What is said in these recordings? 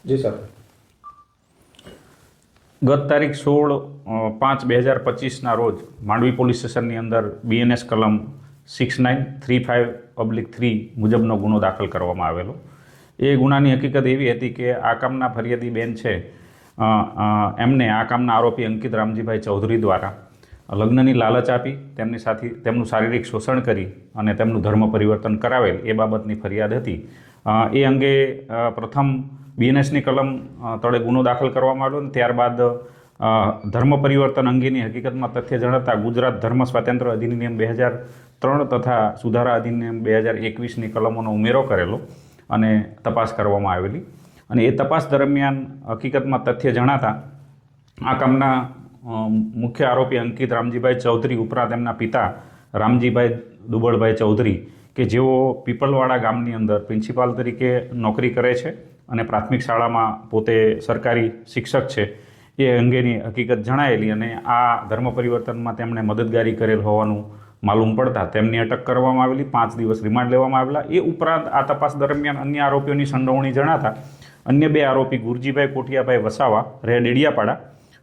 જી sir. ગત તારીખ 16/5/2025ના રોજ માંડવી પોલીસ સ્ટેશનની અંદર BNS કલમ 6935/3 મુજબનો ગુનો દાખલ કરવામાં આવેલો। એ ગુનાની હકીકત એવી હતી કે આ કામના ફરિયાદી બેન છે એમને આ કામના આરોપી અંકિત રામજીભાઈ ચૌધરી દ્વારા લગ્નની લાલચ આપી તેમનું શારીરિક શોષણ કરી અને તેમનું ધર્મ પરિવર્તન કરાવેલ એ બાબતની ફરિયાદ હતી। એ અંગે પ્રથમ BNSની કલમ તળે ગુનો દાખલ કરવામાં આવ્યો અને ત્યારબાદ ધર્મ પરિવર્તન અંગેની હકીકતમાં તથ્ય જણાતા ગુજરાત ધર્મ સ્વાતંત્ર્ય અધિનિયમ 2003 તથા સુધારા અધિનિયમ 2021ની કલમોનો ઉમેરો કરેલો અને તપાસ કરવામાં આવેલી। અને એ તપાસ દરમિયાન હકીકતમાં તથ્ય જણાતા આ કામના મુખ્ય આરોપી અંકિત રામજીભાઈ ચૌધરી ઉપરાંત એમના પિતા રામજીભાઈ દુબળભાઈ ચૌધરી કે જેઓ પીપલવાડા ગામની અંદર પ્રિન્સિપાલ તરીકે નોકરી કરે છે અને પ્રાથમિક શાળામાં પોતે સરકારી શિક્ષક છે, એ અંગેની હકીકત જણાયેલી અને આ ધર્મ પરિવર્તનમાં તેમણે મદદગારી કરેલ હોવાનું માલુમ પડતા તેમની અટક કરવામાં આવેલી, 5 દિવસ રિમાન્ડ લેવામાં આવેલા। એ ઉપરાંત આ તપાસ દરમિયાન અન્ય આરોપીઓની સંડોવણી જણાતા અન્ય 2 આરોપી ગુરજીભાઈ કોઠિયાભાઈ વસાવા રહે ડેડિયાપાડા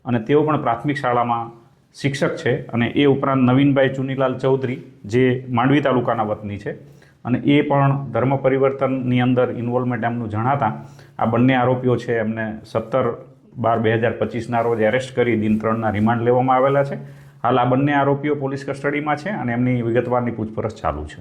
અને તેઓ પણ પ્રાથમિક શાળામાં શિક્ષક છે અને એ ઉપરાંત નવીનભાઈ ચુનીલાલ ચૌધરી જે માંડવી તાલુકાના વતની છે અને એ પણ ધર્મ પરિવર્તનની અંદર ઇન્વોલ્વમેન્ટ એમનું જણાતા આ બંને આરોપીઓ છે એમને 17/12/2025ના રોજ એરેસ્ટ કરી દિન 3ના રિમાન્ડ લેવામાં આવેલા છે। હાલ આ બંને આરોપીઓ પોલીસ કસ્ટડીમાં છે અને એમની વિગતવારની પૂછપરછ ચાલુ છે।